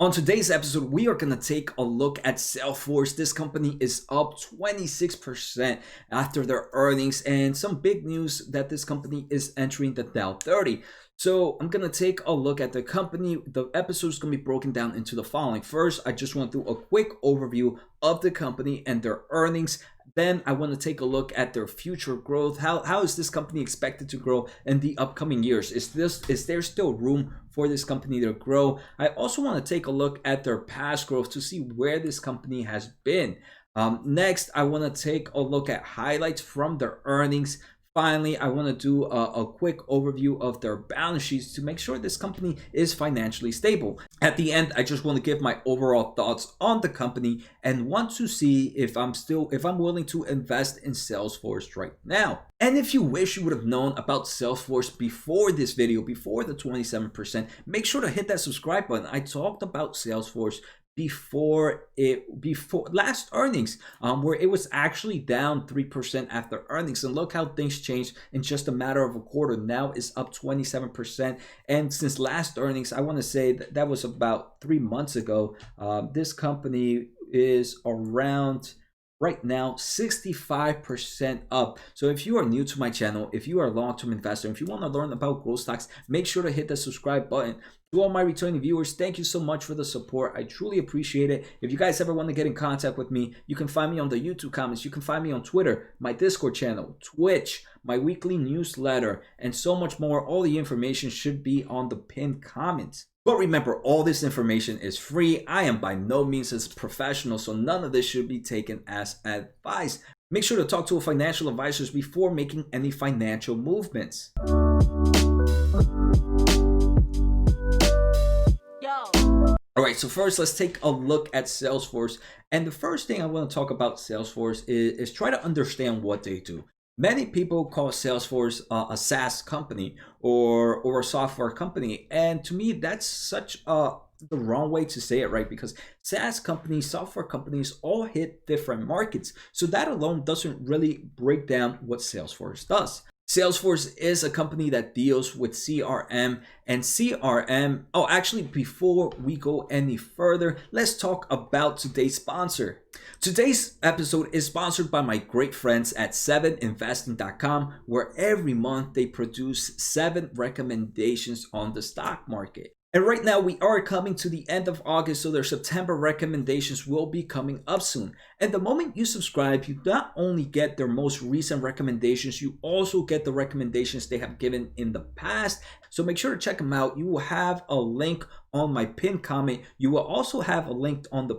On today's episode, we are going to take a look at SALESFORCE. This company is up 26% after their earnings and some big news that this company is entering the Dow 30. So I'm going to take a look at the company. The episode is going to be broken down into the following. First, I just went through a quick overview of the company and their earnings. Then I want to take a look at their future growth. How is this company expected to grow in the upcoming years? Is there still room for this company to grow? I also want to take a look at their past growth to see where this company has been. Next, I want to take a look at highlights from their earnings. Finally, I want to do a quick overview of their balance sheets to make sure this company is financially stable. At the end, I just want to give my overall thoughts on the company and want to see if I'm willing to invest in SALESFORCE right now. And if you wish you would have known about SALESFORCE before this video, before the 27%, make sure to hit that subscribe button. I talked about SALESFORCE before last earnings, where it was actually down 3% after earnings, and look how things changed in just a matter of a quarter. Now it's up 27%, and since last earnings, I want to say that was about 3 months ago. This company is around right now 65% up. So if you are new to my channel, if you are a long-term investor, if you want to learn about growth stocks, make sure to hit the subscribe button. To all my returning viewers, thank you so much for the support. I truly appreciate it. If you guys ever want to get in contact with me, you can find me on the YouTube comments. You can find me on Twitter, my Discord channel, Twitch, my weekly newsletter, and so much more. All the information should be on the pinned comments. But remember, all this information is free. I am by no means a professional, so none of this should be taken as advice. Make sure to talk to a financial advisor before making any financial movements. All right, so first let's take a look at SALESFORCE. And the first thing I want to talk about SALESFORCE is try to understand what they do. Many people call SALESFORCE a SaaS company or a software company. And to me, that's such the wrong way to say it, right? Because SaaS companies, software companies all hit different markets. So that alone doesn't really break down what SALESFORCE does. SALESFORCE is a company that deals with CRM and CRM. Oh, actually, before we go any further, let's talk about today's sponsor. Today's episode is sponsored by my great friends at 7investing.com, where every month they produce 7 recommendations on the stock market. And right now we are coming to the end of August, so their September recommendations will be coming up soon. And the moment you subscribe, you not only get their most recent recommendations, you also get the recommendations they have given in the past. So make sure to check them out. You will have a link on my pinned comment. You will also have a link on the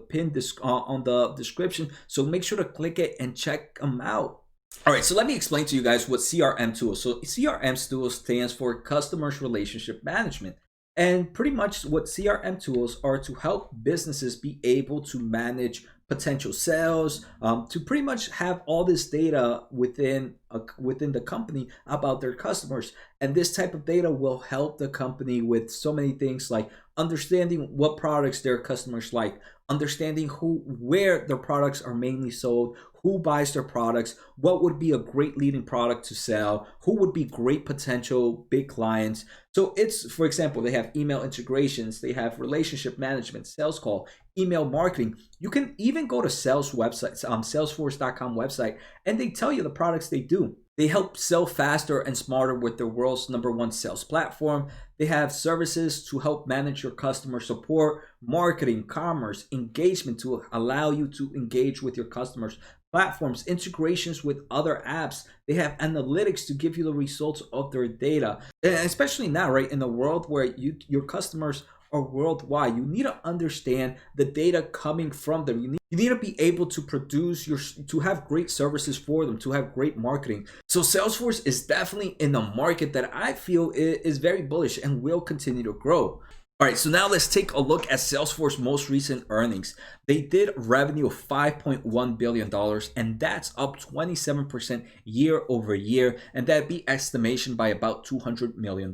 on the description. So make sure to click it and check them out. All right, so let me explain to you guys what CRM tools. So CRM tools stands for Customers Relationship Management. And pretty much what CRM tools are to help businesses be able to manage potential sales, to pretty much have all this data within the company about their customers. And this type of data will help the company with so many things like understanding what products their customers like, understanding where their products are mainly sold, who buys their products, what would be a great leading product to sell, who would be great potential big clients. So it's, for example, they have email integrations, they have relationship management, sales call, email marketing. You can even go to sales websites, salesforce.com website, and they tell you the products they do. They help sell faster and smarter with the world's #1 sales platform. They have services to help manage your customer support, marketing, commerce, engagement to allow you to engage with your customers, platforms, integrations with other apps. They have analytics to give you the results of their data. And especially now, right, in a world where your customers are worldwide, you need to understand the data coming from them. You need to be able to to have great services for them, to have great marketing. So SALESFORCE is definitely in a market that I feel is very bullish and will continue to grow. All right, so now let's take a look at SALESFORCE's most recent earnings. They did revenue of $5.1 billion, and that's up 27% year over year, and that beat estimation by about $200 million.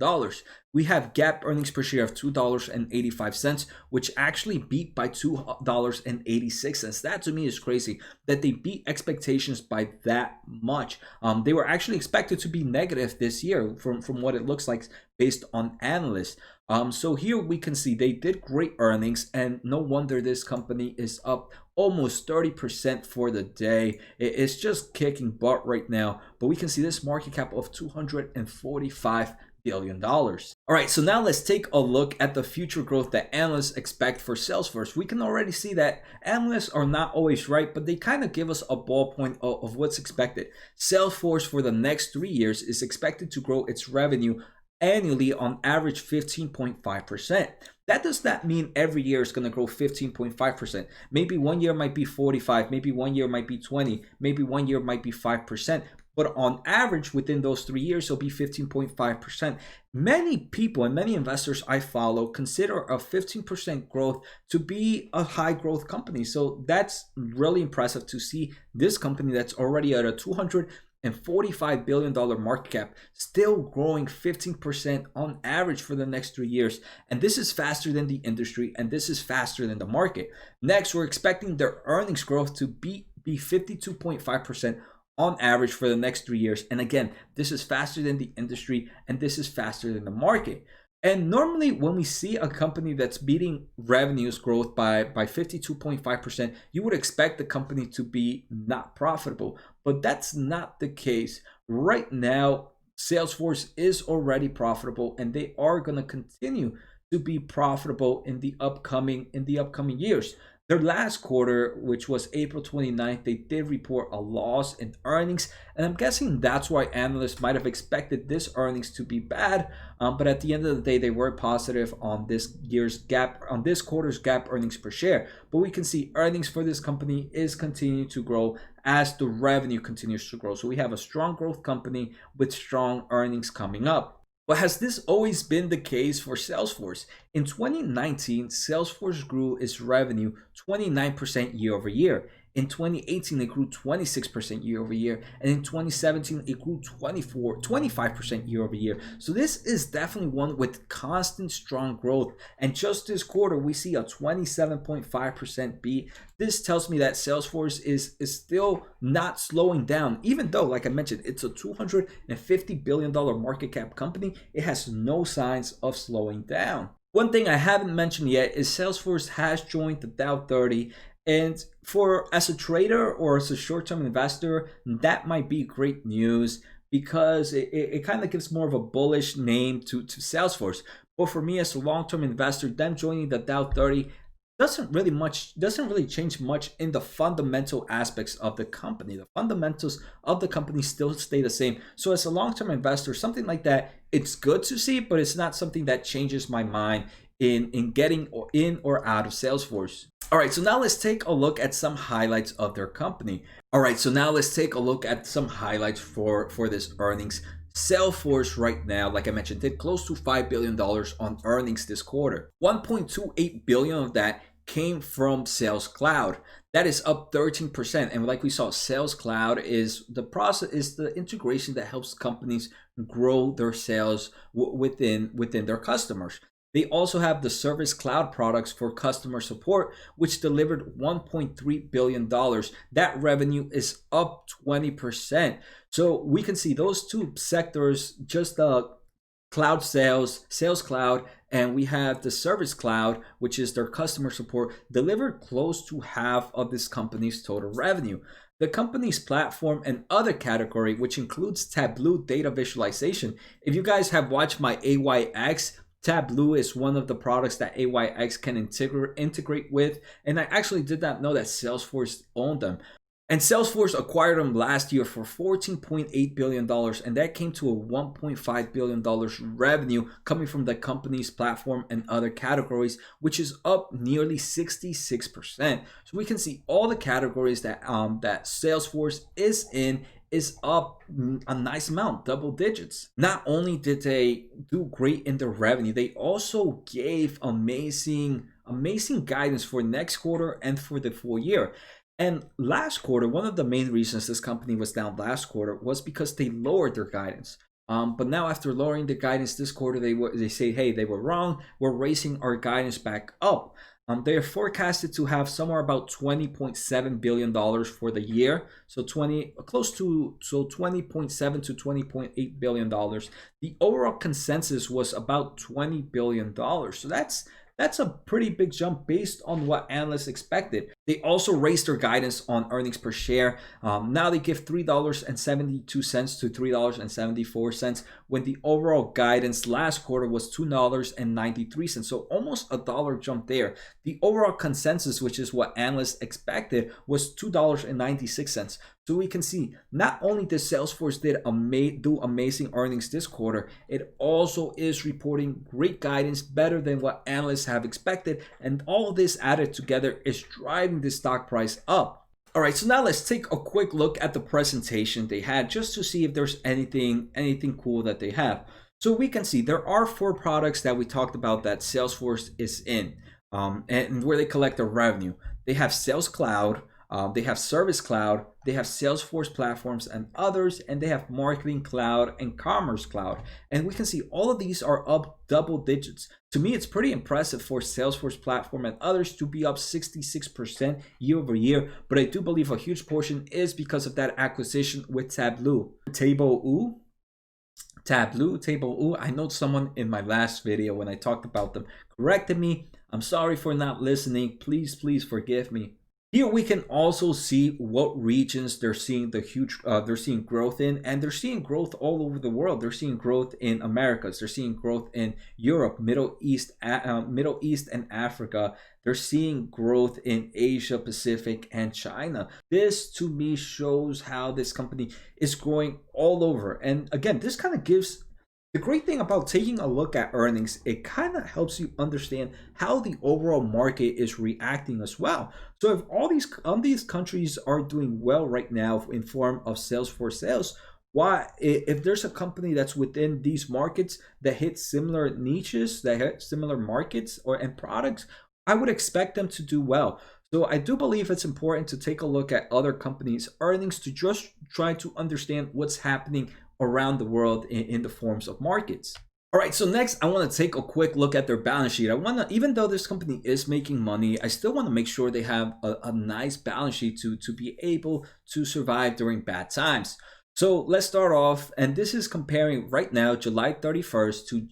We have GAAP earnings per share of $2.85, which actually beat by $2.86. That to me is crazy that they beat expectations by that much. They were actually expected to be negative this year from what it looks like based on analysts. So here we can see they did great earnings, and no wonder this company is up almost 30% for the day. It's just kicking butt right now, but we can see this market cap of $245 billion. All right, so now let's take a look at the future growth that analysts expect for Salesforce. We can already see that analysts are not always right, but they kind of give us a ballpoint of what's expected. Salesforce for the next 3 years is expected to grow its revenue annually on average 15.5%. That does not mean every year is going to grow 15.5%. Maybe one year might be 45, maybe one year might be 20, maybe one year might be 5%. But on average, within those 3 years, it'll be 15.5%. Many people and many investors I follow consider a 15% growth to be a high growth company. So that's really impressive to see this company that's already at a $245 billion market cap still growing 15% on average for the next 3 years. And this is faster than the industry, and this is faster than the market. Next, we're expecting their earnings growth to be 52.5% on average for the next 3 years. And again, this is faster than the industry, and this is faster than the market. And normally when we see a company that's beating revenues growth by 52.5%, you would expect the company to be not profitable, but that's not the case. Right now, Salesforce is already profitable, and they are going to continue to be profitable in the upcoming years. Their last quarter, which was April 29th, they did report a loss in earnings, and I'm guessing that's why analysts might have expected this earnings to be bad. But at the end of the day, they were positive on this quarter's GAAP earnings per share. But we can see earnings for this company is continuing to grow as the revenue continues to grow. So we have a strong growth company with strong earnings coming up. But has this always been the case for Salesforce? In 2019, Salesforce grew its revenue 29% year over year. In 2018, it grew 26% year over year. And in 2017, it grew 25% year over year. So this is definitely one with constant strong growth. And just this quarter, we see a 27.5% beat. This tells me that Salesforce is still not slowing down, even though, like I mentioned, it's a $250 billion market cap company. It has no signs of slowing down. One thing I haven't mentioned yet is Salesforce has joined the Dow 30. And as a trader or as a short-term investor, that might be great news because it kind of gives more of a bullish name to Salesforce. But for me as a long-term investor, them joining the Dow 30 doesn't really change much in the fundamental aspects of the company. The fundamentals of the company still stay the same. So as a long-term investor, something like that, it's good to see, but it's not something that changes my mind in getting in or out of Salesforce. All right, so now let's take a look at some highlights of their company. All right, so now let's take a look at some highlights for this earnings. Salesforce right now, like I mentioned, did close to $5 billion on earnings this quarter. 1.28 billion of that came from Sales Cloud. That is up 13%. And like we saw, Sales Cloud is the integration that helps companies grow their sales within their customers. They also have the Service Cloud products for customer support, which delivered $1.3 billion. That revenue is up 20%. So we can see those two sectors, just the cloud sales cloud, and we have the Service Cloud, which is their customer support, delivered close to half of this company's total revenue. The company's platform and other category, which includes Tableau data visualization. If you guys have watched my AYX, Tableau is one of the products that AYX can integrate with, and I actually did not know that Salesforce owned them. And Salesforce acquired them last year for $14.8 billion, and that came to a $1.5 billion revenue coming from the company's platform and other categories, which is up nearly 66%. So we can see all the categories that Salesforce is in is up a nice amount, double digits. Not only did they do great in their revenue, they also gave amazing guidance for next quarter and for the full year. And last quarter, one of the main reasons this company was down last quarter was because they lowered their guidance. But now after lowering the guidance this quarter, they say, hey, they were wrong. We're raising our guidance back up. They are forecasted to have somewhere about $20.7 billion for the year. So 20.7 to $20.8 billion. The overall consensus was about $20 billion. So that's a pretty big jump based on what analysts expected. They also raised their guidance on earnings per share. Now they give $3.72 to $3.74, when the overall guidance last quarter was $2.93. So almost a dollar jump there. The overall consensus, which is what analysts expected, was $2.96. So we can see not only did Salesforce do amazing earnings this quarter, it also is reporting great guidance, better than what analysts have expected, and all of this added together is driving the stock price up. All right, so now let's take a quick look at the presentation they had, just to see if there's anything cool that they have. So we can see there are 4 products that we talked about that Salesforce is in, and where they collect their revenue. They have Sales Cloud, they have Service Cloud, they have Salesforce Platforms and Others, and they have Marketing Cloud and Commerce Cloud. And we can see all of these are up double digits. To me, it's pretty impressive for Salesforce Platform and Others to be up 66% year over year. But I do believe a huge portion is because of that acquisition with Tableau. Tableau. I know someone in my last video when I talked about them corrected me. I'm sorry for not listening. Please forgive me. Here we can also see what regions they're seeing they're seeing growth in, and they're seeing growth all over the world. They're seeing growth in Americas. They're seeing growth in Europe, Middle East and Africa. They're seeing growth in Asia Pacific and China. This to me shows how this company is growing all over. And again, this kind of gives the great thing about taking a look at earnings, it kind of helps you understand how the overall market is reacting as well. So if all these countries are doing well right now in form of Salesforce sales, why, if there's a company that's within these markets that hit similar niches, that hit similar markets and products, I would expect them to do well. So I do believe it's important to take a look at other companies' earnings to just try to understand what's happening around the world in the forms of markets. All right, so next I want to take a quick look at their balance sheet. Even though this company is making money, I still want to make sure they have a nice balance sheet to be able to survive during bad times. So let's start off, and this is comparing right now July 31st to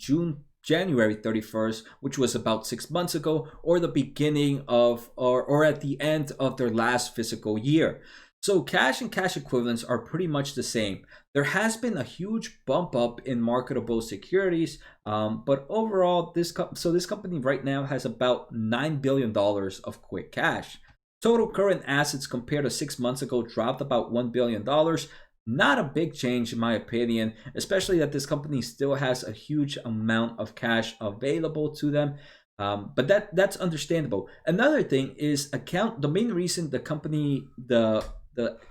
January 31st, which was about 6 months ago, or the beginning of, or at the end of their last fiscal year. So cash and cash equivalents are pretty much the same. There has been a huge bump up in marketable securities, but overall, this company right now has about $9 billion of quick cash. Total current assets compared to 6 months ago dropped about $1 billion. Not a big change in my opinion, especially that this company still has a huge amount of cash available to them. But that's understandable. Another thing is the main reason the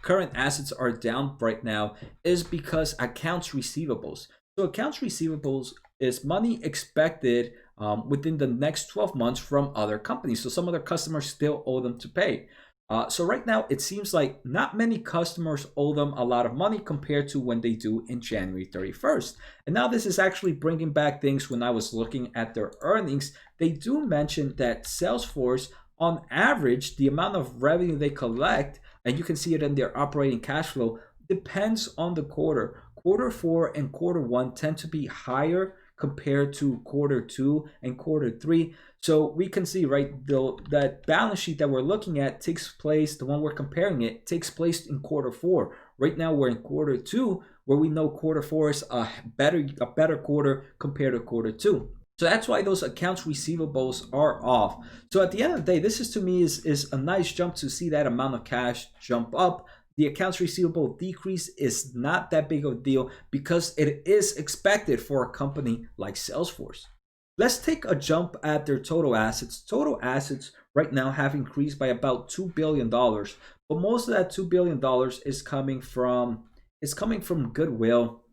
current assets are down right now is because accounts receivables. So accounts receivables is money expected within the next 12 months from other companies. So some other customers still owe them to pay. So right now, it seems like not many customers owe them a lot of money compared to when they do in January 31st. And now this is actually bringing back things when I was looking at their earnings. They do mention that Salesforce, on average, the amount of revenue they collect, and you can see it in their operating cash flow, depends on the quarter. Quarter 4 and quarter 1 tend to be higher compared to quarter 2 and quarter 3. So we can see, right, though, that balance sheet that we're looking at takes place, the one we're comparing it, takes place in quarter 4. Right now we're in quarter 2, where we know quarter 4 is a better quarter compared to quarter 2. So that's why those accounts receivables are off. So at the end of the day, this is to me is a nice jump to see that amount of cash jump up. The accounts receivable decrease is not that big of a deal because it is expected for a company like Salesforce. Let's take a jump at their total assets. Total assets right now have increased by about $2 billion, but most of that $2 billion is coming from goodwill.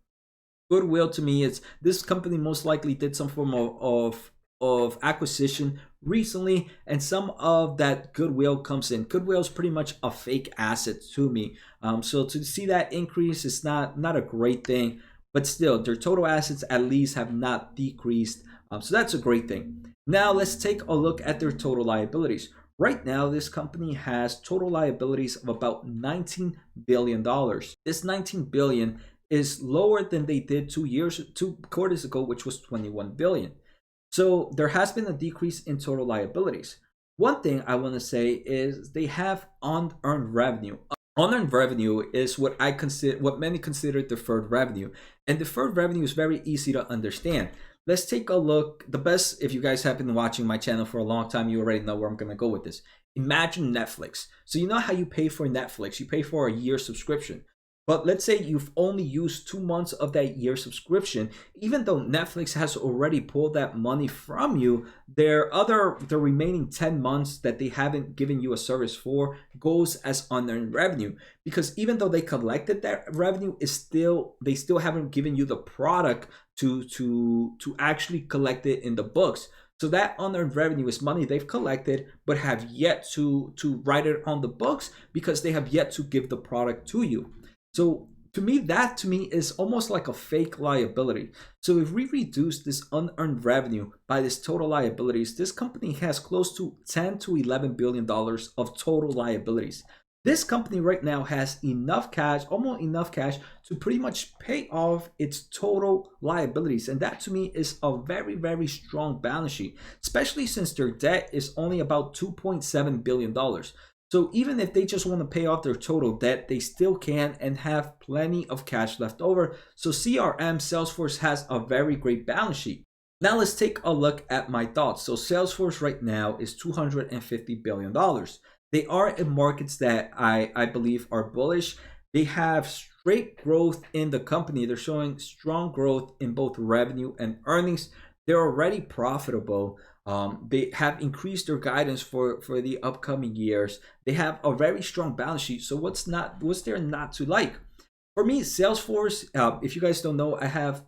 Goodwill to me is this company most likely did some form of acquisition recently, and some of that goodwill comes in. Goodwill is pretty much a fake asset to me. So to see that increase is not a great thing, but still their total assets at least have not decreased So that's a great thing. Now let's take a look at their total liabilities. Right now, this company has total liabilities of about $19 billion. This $19 billion is lower than they did 2 quarters ago, which was $21 billion. So there has been a decrease in total liabilities. One thing I want to say is they have unearned revenue. Unearned revenue is what many consider deferred revenue, and deferred revenue is very easy to understand. Let's take a look. The best, if you guys have been watching my channel for a long time, you already know where I'm going to go with this. Imagine Netflix. So you know how you pay for Netflix? You pay for a year subscription. But let's say you've only used 2 months of that year subscription. Even though Netflix has already pulled that money from you, the remaining 10 months that they haven't given you a service for goes as unearned revenue. Because even though they collected that revenue, they still haven't given you the product to actually collect it in the books. So that unearned revenue is money they've collected but have yet to write it on the books because they have yet to give the product to you. So to me is almost like a fake liability. So if we reduce this unearned revenue by this total liabilities, this company has close to $10 to $11 billion of total liabilities. This company right now has enough cash, almost enough cash, to pretty much pay off its total liabilities. And that to me is a very, very strong balance sheet, especially since their debt is only about $2.7 billion. So even if they just want to pay off their total debt, they still can and have plenty of cash left over. So CRM Salesforce has a very great balance sheet. Now let's take a look at my thoughts. So Salesforce right now is $250 billion. They are in markets that I believe are bullish. They have straight growth in the company. They're showing strong growth in both revenue and earnings. They're already profitable. They have increased their guidance for the upcoming years. They have a very strong balance sheet. So what's there not to like? For me, Salesforce, if you guys don't know, I have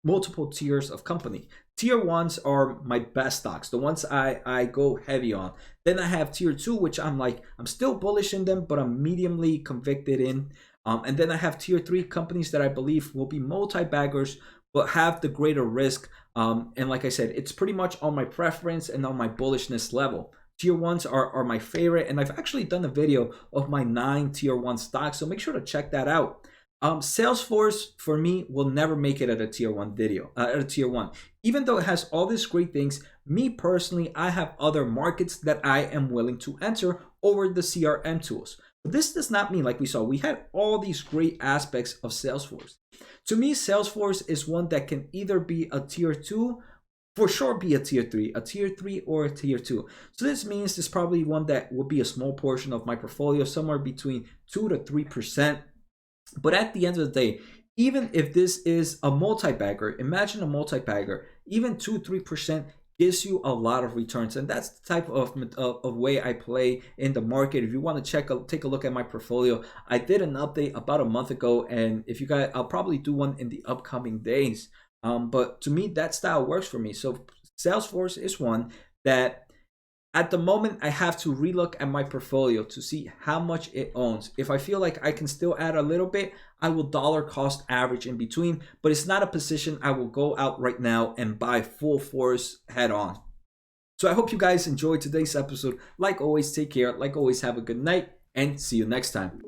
multiple tiers of company. Tier 1s are my best stocks, the ones I go heavy on. Then I have tier 2, which I'm still bullish in them, but I'm mediumly convicted in. And then I have tier 3 companies that I believe will be multi-baggers, but have the greater risk. And like I said, it's pretty much on my preference and on my bullishness level. Tier 1s are my favorite, and I've actually done a video of my 9 tier 1 stocks, so make sure to check that out. Salesforce for me will never make it at a tier 1 video, at a tier 1. Even though it has all these great things, me personally, I have other markets that I am willing to enter over the CRM tools. But this does not mean, like we saw, we had all these great aspects of Salesforce. To me, Salesforce is one that can either be a tier 2, for sure be a tier 3, or a tier 2. So this means it's probably one that will be a small portion of my portfolio, somewhere between 2 to 3%. But at the end of the day, even if this is a multi-bagger, imagine a multi-bagger, even 2-3% gives you a lot of returns. And that's the type of way I play in the market. If you want to take a look at my portfolio, I did an update about a month ago, and if you guys, I'll probably do one in the upcoming days. But to me, that style works for me. So Salesforce is one that at the moment, I have to relook at my portfolio to see how much it owns. If I feel like I can still add a little bit, I will dollar cost average in between, but it's not a position I will go out right now and buy full force head on. So I hope you guys enjoyed today's episode. Like always, take care. Like always, have a good night and see you next time.